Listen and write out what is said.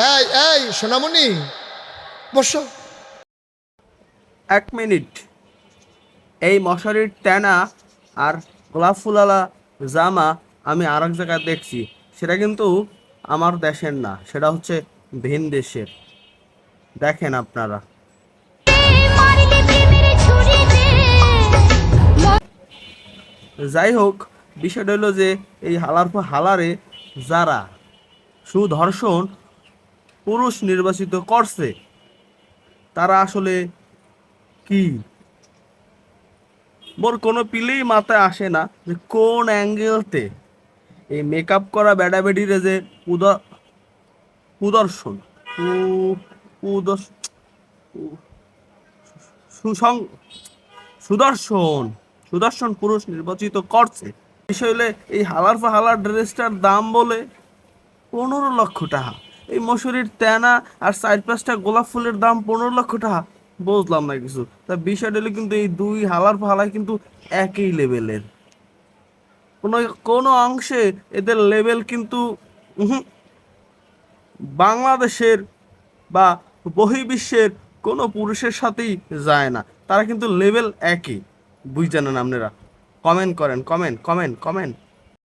এই এই সোনামণি, বসো। 1 মিনিট। এই মশারির টানা আর গোলাপ ফুলালা জামা আমি আর এক জায়গায় দেখছি, সেটা কিন্তু আমার দেশের না, সেটা হচ্ছে ভিন দেশের। দেখেন আপনারা। যাই হোক, বিষয়টা হলো যে এই হালার পর হালারে যারা সুধর্ষণ পুরুষ নির্বাচিত করছে, তারা আসলে কি, মোর কোনো পিলেই মাথায় আসে না যে কোন অ্যাঙ্গেলতে এই মেকআপ করা বেডা বেডিরে যে সুদর্শন সুসং সুদর্শন সুদর্শন পুরুষ নির্বাচিত করছে। বিষয় হলে এই হালার পর হালার ড্রেসটার দাম বলে 15 লক্ষ টাকা। এই মশুরির তেনা আর 4-5টা গোলাপ ফুলের দাম 15 লক্ষ টাকা। বুঝলাম না কিছু। তা বিষয়টা হলো কিন্তু এই দুই হালার ফালাই কিন্তু একই লেভেলের। কোনো কোনো অংশে এদের লেভেল কিন্তু উহুম, বাংলাদেশের বা বহির্বিশ্বের কোনো পুরুষের সাথেই যায় না। তারা কিন্তু লেভেল একই। বুঝ জানেন আপনারা? কমেন্ট করেন, কমেন্ট কমেন্ট কমেন্ট।